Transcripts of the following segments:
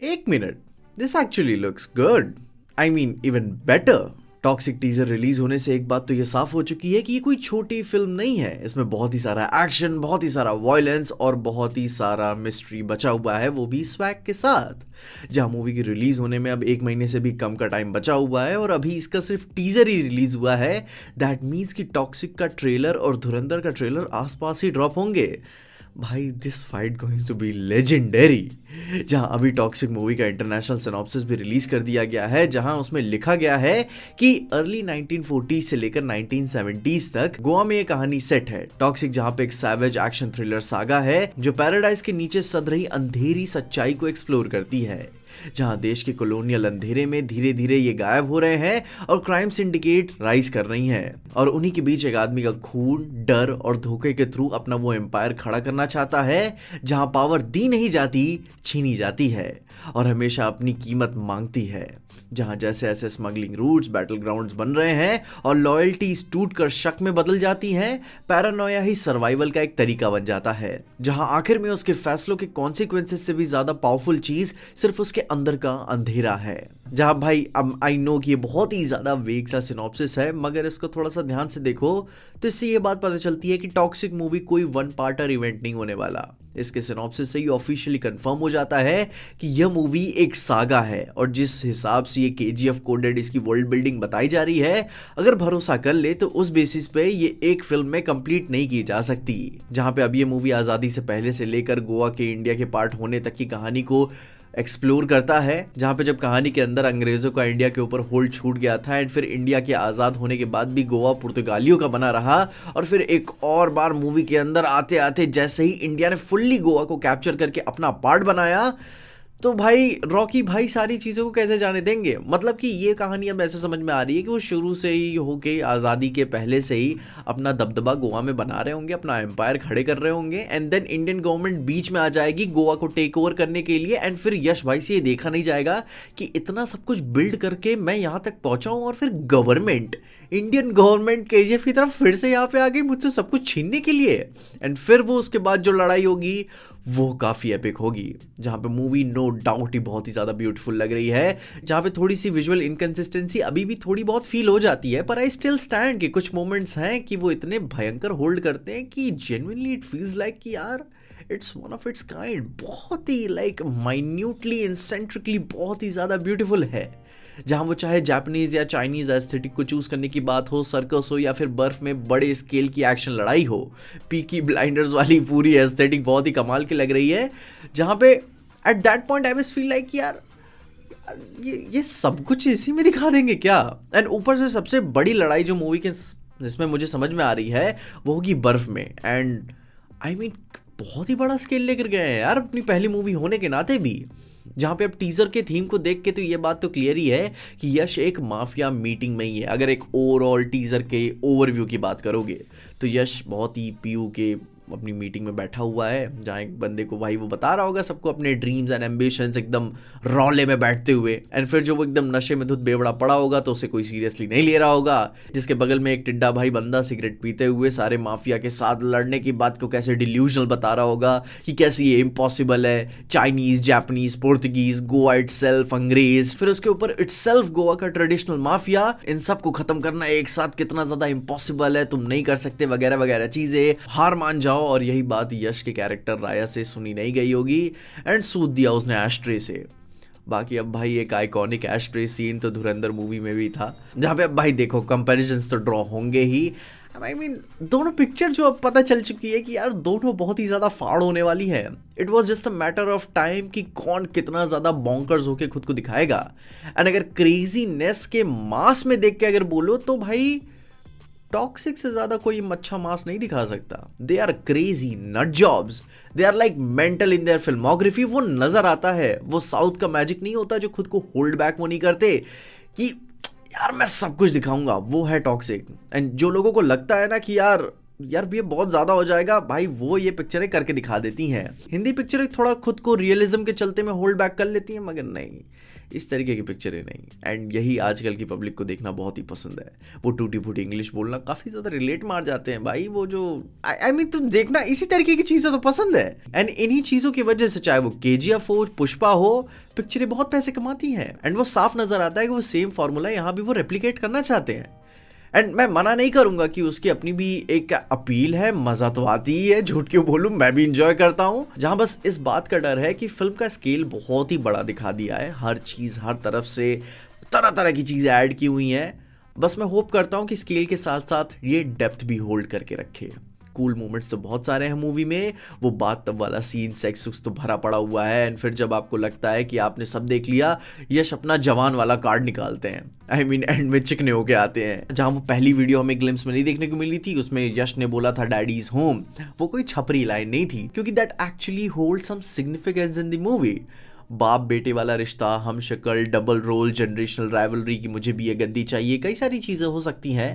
एक minute, this actually looks good. I mean even better. Toxic teaser release होने से एक बात तो ये साफ हो चुकी है कि ये कोई छोटी फिल्म नहीं है। इसमें बहुत ही सारा एक्शन, बहुत ही सारा वायलेंस और बहुत ही सारा मिस्ट्री बचा हुआ है, वो भी स्वैग के साथ। जहां मूवी की रिलीज होने में अब एक महीने से भी कम का टाइम बचा हुआ है और अभी इसका सिर्फ टीजर ही रिलीज हुआ है। दैट मीन्स कि टॉक्सिक का ट्रेलर और धुरंधर का ट्रेलर आसपास ही ड्रॉप होंगे। भाई this fight going to be legendary. जहां अभी टॉक्सिक मूवी का इंटरनेशनल सिनॉप्सिस भी रिलीज कर दिया गया है, जहां उसमें लिखा गया है कि अर्ली 1940 से लेकर 1970s तक गोवा में ये कहानी सेट है। टॉक्सिक जहां पे एक सैवेज एक्शन थ्रिलर सागा है जो पैराडाइज के नीचे सद रही अंधेरी सच्चाई को एक्सप्लोर करती है। जहां देश के कॉलोनियल अंधेरे में धीरे धीरे ये गायब हो रहे हैं और क्राइम सिंडिकेट राइज कर रही हैं, और उन्हीं के बीच एक आदमी का खून, डर और धोखे के थ्रू अपना वो एम्पायर खड़ा करना चाहता है, जहां पावर दी नहीं जाती, छीनी जाती है और हमेशा अपनी कीमत मांगती है। जहां जैसे ऐसे स्मगलिंग रूट्स बैटल ग्राउंड्स बन रहे हैं और लॉयल्टीज टूट कर शक में बदल जाती हैं, पैरानोया ही सर्वाइवल का एक तरीका बन जाता है। जहां आखिर में उसके फैसलों के कॉन्सिक्वेंसेस से भी ज्यादा पावरफुल चीज सिर्फ उसके अंदर का अंधेरा है। जहां भाई अब आई नो कि ये बहुत ही ज्यादा वेग सा सिनॉप्सिस है, मगर इसको थोड़ा सा ध्यान से देखो तो इससे ये बात पता चलती है कि टॉक्सिक मूवी कोई वन पार्टर इवेंट नहीं होने वाला। इसके सिनॉप्सिस से ही ऑफिशियली कंफर्म हो जाता है कि यह मूवी एक सागा है, और जिस हिसाब से ये केजीएफ कोडेड इसकी वर्ल्ड बिल्डिंग बताई जा रही है, अगर भरोसा कर ले तो उस बेसिस पे ये एक फिल्म में कंप्लीट नहीं की जा सकती। जहां पे अब ये मूवी आज़ादी से पहले से लेकर गोवा के इंडिया के पार्ट होने तक की कहानी को एक्सप्लोर करता है, जहां पे जब कहानी के अंदर अंग्रेजों का इंडिया के ऊपर होल्ड छूट गया था एंड फिर इंडिया के आज़ाद होने के बाद भी गोवा पुर्तगालियों का बना रहा, और फिर एक और बार मूवी के अंदर आते आते जैसे ही इंडिया ने फुल्ली गोवा को कैप्चर करके अपना पार्ट बनाया, तो भाई रॉकी भाई सारी चीज़ों को कैसे जाने देंगे। मतलब कि ये कहानी अब ऐसे समझ में आ रही है कि वो शुरू से ही होके आज़ादी के पहले से ही अपना दबदबा गोवा में बना रहे होंगे, अपना एम्पायर खड़े कर रहे होंगे, एंड देन इंडियन गवर्नमेंट बीच में आ जाएगी गोवा को टेक ओवर करने के लिए, एंड फिर यश भाई से ये देखा नहीं जाएगा कि इतना सब कुछ बिल्ड करके मैं यहाँ तक पहुँचा हूँ, और फिर गवर्नमेंट, इंडियन गवर्नमेंट केजीएफ की तरफ फिर से यहाँ पे आ गई मुझसे सब कुछ छीनने के लिए। एंड फिर वो उसके बाद जो लड़ाई होगी वो काफ़ी एपिक होगी, जहाँ पे मूवी नो डाउट ही बहुत ही ज़्यादा ब्यूटीफुल लग रही है। जहाँ पे थोड़ी सी विजुअल इनकन्सिस्टेंसी अभी भी थोड़ी बहुत फील हो जाती है, पर आई स्टिल स्टैंड कि कुछ मोमेंट्स हैं कि वो इतने भयंकर होल्ड करते हैं कि जेन्युइनली इट फील्स लाइक कि यार it's one of its kind. बहुत ही लाइक माइन्यूटली इंसेंट्रिकली बहुत ही ज़्यादा ब्यूटीफुल है। जहाँ वो चाहे जापानीज या चाइनीज एस्थेटिक को चूज करने की बात हो, सर्कस हो, या फिर बर्फ में बड़े स्केल की एक्शन लड़ाई हो, पीकी ब्लाइंडर्स वाली पूरी एस्थेटिक बहुत ही कमाल की लग रही है। जहाँ पे at that point I was feel like यार ये सब कुछ इसी में दिखा देंगे क्या। एंड ऊपर से सबसे बड़ी लड़ाई जो मूवी के जिसमें मुझे समझ में आ रही है वो होगी बर्फ में। एंड आई मीन बहुत ही बड़ा स्केल लेकर गए हैं यार अपनी पहली मूवी होने के नाते भी। जहाँ पे अब टीजर के थीम को देख के तो ये बात तो क्लियर ही है कि यश एक माफिया मीटिंग में ही है। अगर एक ओवरऑल टीजर के ओवरव्यू की बात करोगे तो यश बहुत ही पीयू के अपनी मीटिंग में बैठा हुआ है, जहाँ एक बंदे को भाई वो बता रहा होगा सबको अपने ड्रीम्स एंड एम्बिशंस एकदम रौले में बैठते हुए। एंड फिर जो वो एकदम नशे में धुत बेवड़ा पड़ा होगा तो उसे कोई सीरियसली नहीं ले रहा होगा, जिसके बगल में एक टिड्डा भाई बंदा सिगरेट पीते हुए सारे माफिया के साथ लड़ने की बात को कैसे डिल्यूजनल बता रहा होगा कि कैसे ये इम्पॉसिबल है। Chinese, Japanese, Portuguese, Goa itself, अंग्रेज, फिर उसके ऊपर इटसेल्फ गोवा का ट्रेडिशनल माफिया, इन सब को खत्म करना एक साथ कितना ज्यादा इम्पॉसिबल है, तुम नहीं कर सकते, वगैरह वगैरह चीजें, हार मान जाओ। और यही बात यश के कैरेक्टर राया से सुनी नहीं गई होगी एंड सूद दिया उसने एस्ट्रे से। बाकी अब भाई एक आइकॉनिक एस्ट्रे सीन तो धुरंधर मूवी में भी था, जहां पे अब भाई देखो कंपैरिजंस तो ड्रॉ होंगे ही। आई मीन दोनों पिक्चर जो अब पता चल चुकी है कि यार दोनों बहुत ही ज्यादा फाड़ होने वाली है। It was just a matter of time कि कौन कितना ज्यादा बॉन्कर्स होके खुद को दिखाएगा। एंड अगर क्रेजीनेस के मास में देख के अगर बोलो तो भाई टॉक्सिक से ज्यादा कोई अच्छा मास नहीं दिखा सकता। They are crazy nut jobs, they are like mental in their filmography. वो नजर आता है, वो साउथ का मैजिक नहीं होता जो खुद को होल्ड बैक वो नहीं करते कि यार मैं सब कुछ दिखाऊंगा, वो है टॉक्सिक। एंड जो लोगों को लगता है ना कि यार यार ये बहुत ज़्यादा हो जाएगा भाई, वो ये पिक्चरें करके दिखा देती हैं। हिंदी पिक्चरें थोड़ा खुद को रियलिज्म के चलते में होल्ड बैक कर लेती हैं, मगर नहीं, इस तरीके की पिक्चरें नहीं। एंड यही आजकल की पब्लिक को देखना बहुत ही पसंद है। वो टूटी फूटी इंग्लिश बोलना काफ़ी ज़्यादा रिलेट मार जाते हैं भाई, वो जो आई मीन तुम देखना इसी तरीके की चीज़ें तो पसंद है। एंड इन्हीं चीज़ों की वजह से चाहे वो KGF हो, पुष्पा हो, पिक्चरें बहुत पैसे कमाती हैं। एंड वो साफ नज़र आता है कि वो सेम फार्मूला यहाँ भी वो रेप्लिकेट करना चाहते हैं। एंड मैं मना नहीं करूंगा कि उसकी अपनी भी एक अपील है, मजा तो आती ही है, झूठ क्यों बोलूं, मैं भी इंजॉय करता हूं। जहां बस इस बात का डर है कि फिल्म का स्केल बहुत ही बड़ा दिखा दिया है, हर चीज हर तरफ से तरह तरह की चीजें ऐड की हुई हैं। बस मैं होप करता हूं कि स्केल के साथ साथ ये डेप्थ भी होल्ड करके रखे। कूल मोमेंट्स तो बहुत सारे हैं मूवी में, वो बात तब वाला सीन, सेक्स तो भरा पड़ा हुआ है। एंड फिर जब आपको लगता है कि आपने सब देख लिया, यश अपना जवान वाला कार्ड निकालते हैं, आई मीन एंड में चिकने होके आते हैं। जहां वो पहली वीडियो हमें ग्लिम्स में नहीं देखने को मिली थी, उसमें यश ने बोला था डैडी इज होम, वो कोई छपरी लाइन नहीं थी, क्योंकि that actually hold some significance in the movie. बाप बेटे वाला रिश्ता, हम शक्ल, डबल रोल, जनरेशनल राइवलरी की मुझे भी ये गद्दी चाहिए, कई सारी चीज़ें हो सकती हैं।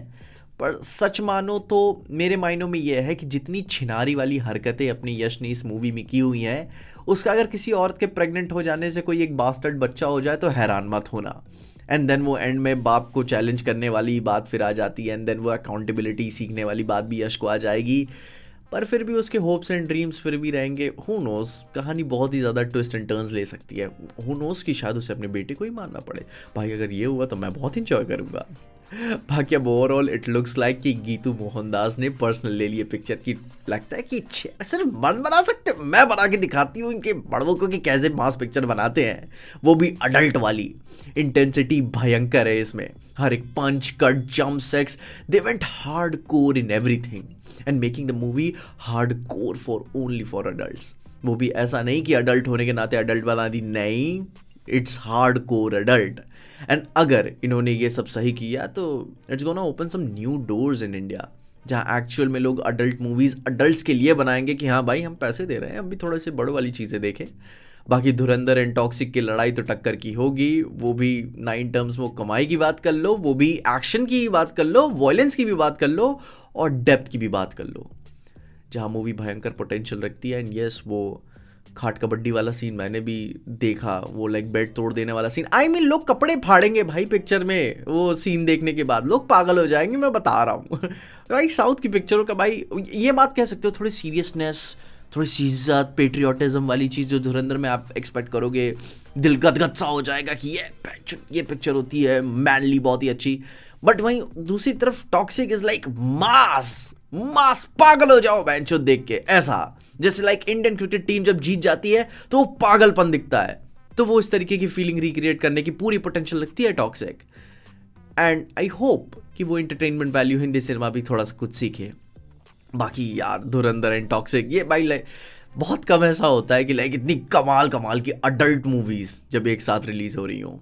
पर सच मानो तो मेरे मायनों में यह है कि जितनी छिनारी वाली हरकतें अपनी यश ने इस मूवी में की हुई हैं, उसका अगर किसी औरत के प्रेग्नेंट हो जाने से कोई एक बास्टर्ड बच्चा हो जाए तो हैरान मत होना। एंड देन वो एंड में बाप को चैलेंज करने वाली बात फिर आ जाती है, एंड देन वो अकाउंटेबिलिटी सीखने वाली बात भी यश को आ जाएगी। पर फिर भी उसके होप्स एंड ड्रीम्स फिर भी रहेंगे। हु नोस, कहानी बहुत ही ज़्यादा ट्विस्ट एंड टर्न्स ले सकती है। हु नोस कि शायद उसे अपने बेटे को ही मारना पड़े। भाई अगर ये हुआ तो मैं बहुत इंजॉय करूँगा। बाकी अब ओवरऑल इट लुक्स लाइक कि गीतू मोहनदास ने पर्सनल ले लिए पिक्चर की। लगता है कि सिर्फ मन बना सकते, मैं बना के दिखाती हूँ इनके बड़ों को कि कैसे मास पिक्चर बनाते हैं, वो भी अडल्ट वाली। इंटेंसिटी भयंकर है इसमें, हर एक punch cut jump sex, they went hardcore in everything and making the movie hardcore for only for adult. वो भी ऐसा नहीं कि अडल्ट होने के नाते अडल्ट बना दी, नहीं, it's hard core adult. And अगर इन्होंने ये सब सही किया तो it's gonna open some new doors in India, जहाँ एक्चुअल में लोग अडल्ट मूवीज़ अडल्ट्स के लिए बनाएंगे कि हाँ भाई हम पैसे दे रहे हैं, हम भी थोड़े से बड़े वाली चीज़ें देखें। बाकी धुरंधर एंड टॉक्सिक की लड़ाई तो टक्कर की होगी, वो भी 9 टर्म्स में कमाई की बात कर लो, वो भी एक्शन की बात कर लो, वॉयलेंस की भी बात कर लो, और डेप्थ की भी बात कर लो। जहाँ मूवी भयंकर पोटेंशियल रखती है। एंड यस, वो खाट कबड्डी वाला सीन मैंने भी देखा, वो लाइक बेड तोड़ देने वाला सीन, आई मीन लोग कपड़े फाड़ेंगे भाई पिक्चर में, वो सीन देखने के बाद लोग पागल हो जाएंगे, मैं बता रहा हूँ। भाई साउथ की पिक्चरों का भाई ये बात कह सकते हो, थोड़ी सीरियसनेस, थोड़ी सीजत, पेट्रियोटिज्म वाली चीज़ जो धुरंधर में आप एक्सपेक्ट करोगे, दिल गदगद सा हो जाएगा कि ये पिक्चर होती है मैनली, बहुत ही अच्छी। बट वहीं दूसरी तरफ टॉक्सिक इज लाइक मास, पागल हो जाओ बेंचो देख के, ऐसा जैसे लाइक इंडियन क्रिकेट टीम जब जीत जाती है तो वो पागलपन दिखता है, तो वो इस तरीके की फीलिंग रिक्रिएट करने की पूरी पोटेंशियल लगती है टॉक्सिक। एंड आई होप कि वो एंटरटेनमेंट वैल्यू हिंदी सिनेमा भी थोड़ा सा कुछ सीखे। बाकी यार धुरंधर एंड टॉक्सिक, ये भाई लाइक बहुत कम ऐसा होता है कि लाइक इतनी कमाल कमाल की अडल्ट मूवीज जब एक साथ रिलीज हो रही हो,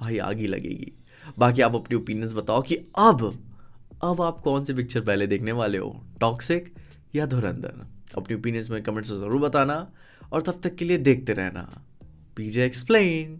भाई आग ही लगेगी। बाकी आप अपनी ओपिनियंस बताओ कि अब आप कौन सी पिक्चर पहले देखने वाले हो, टॉक्सिक या धुरंधर? अपनी ओपिनियंस में कमेंट्स से ज़रूर बताना, और तब तक के लिए देखते रहना PJ एक्सप्लेन।